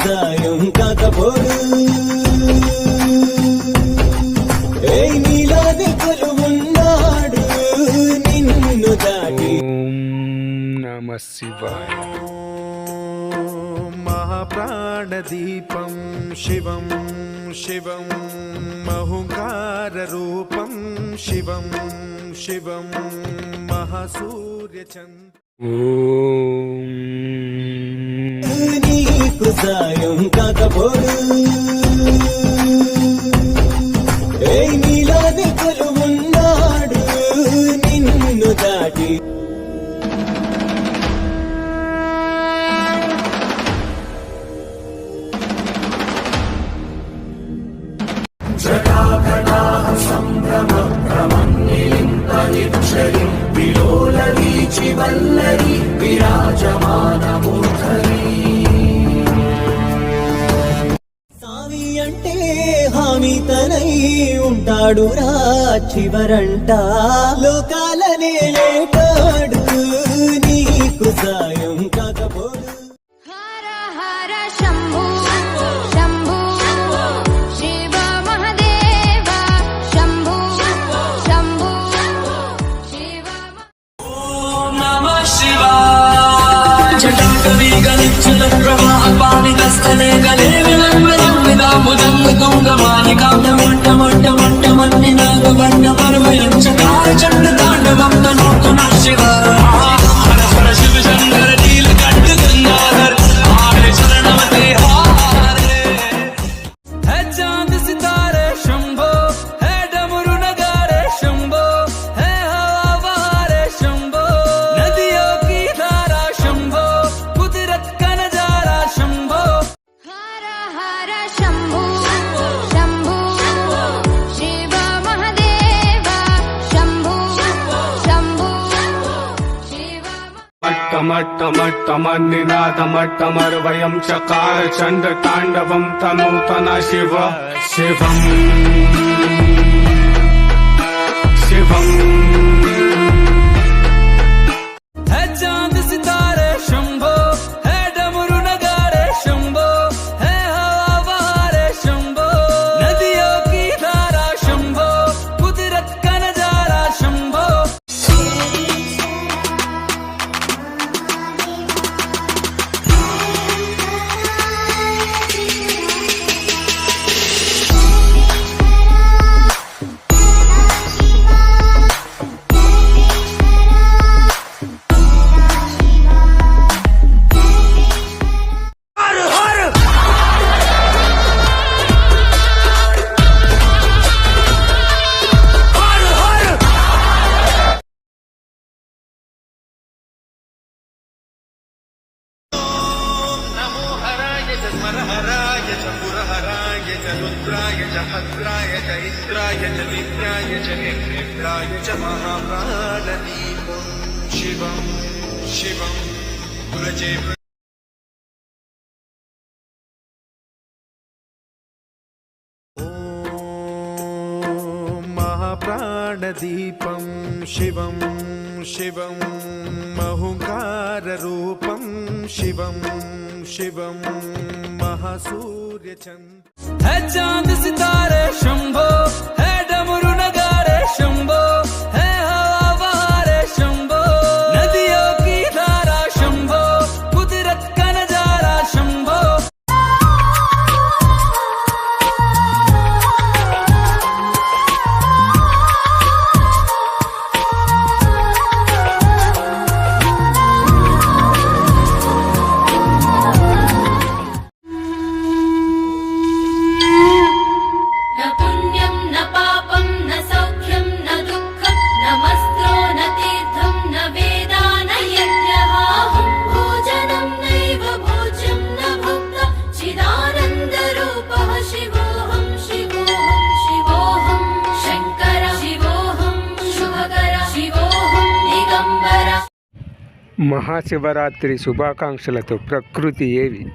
సాయం కాకపోడు నీలాది కొలువున్నాడు నిన్ను దాటి. నమ శివాయ. మహాప్రాణదీపం శివం శివం మహుంకారరూపం శివం శివం మహాసూర్యచంద్ర. నీకు సాయం కాకపోడు నీలాది కొలువున్నాడు నిన్ను దాటి. సావి అంటే హామీ తనై ఉంటాడు రా చివరంట లోకాలనే లేటాడు నీకు సాయం కాకపోడు. హర హర శంభూ శంభూ శివ మహదేవ శంభూ శంభూ శివ. ఓం నమః శివాయ. జటాకవి గలిచ్చుత ప్రవాహ పానికస్తనే గలే విలంబరం విదాముదంగ తుంగమాలికాంత మంట మంట మంట మన్ని నాగవర్ణ పర్వయం చకార చండ తాండవం తనోతున శివాయ. హర హర శివ శంకర నీల కంఠ గంగాధర్ ఆరే శరణమతే హారే. है चांद सितारे शंभो, है डमरू नगारे शंभो, है हवा बहारे शंभो, नदियों की धारा शंभो, कुदरत का नजारा शंभो. हर हर शंभू शंभू शिव महदेव शंभू शंभू शिव. మట్టమట్టమట్టమన్నినాదమట్టమర్వయం చకార చండ తాండవం తనూతన శివ శివం శివం. है चांद सितारे शंभो, है डमरू नगारे शंभो, है हवा बहारे शंभो, नदियों की धारा शंभो, कुदरत का नजारा शंभो. स्मरहराय च पुरहराय च रुद्राय च भद्राय च इन्द्राय च दिव्याय च निर्विघ्नाय च महाप्राणदीपं शिवं शिवं व्रजे. ॐ महाप्राणदीपं शिवं शिवं महुंकाररूपं शिवं शिवं महासूर्यचंद्र. है चांद सितारे शंभो, है डमरू नगारे शंभो, है हवा बहारे शंभो, नदियों की धारा शंभो, कुदरत का नजारा शंभो. न पुण्यं न पापं न सौख्यं न दुःखं न मस्त्रो न तीर्थं न वेदा न यज्ञः भोजनं नैव भोज्यं न भुक्ता चिदानन्दरूपः शिवोऽहं शिवोऽहं शिवोऽहं शङ्कर शिवोऽहं शुभकर शिवोऽहं दिगम्बर. మహాశివరాత్రి శుభాకాంక్షలతో ప్రకృతి ఏవి.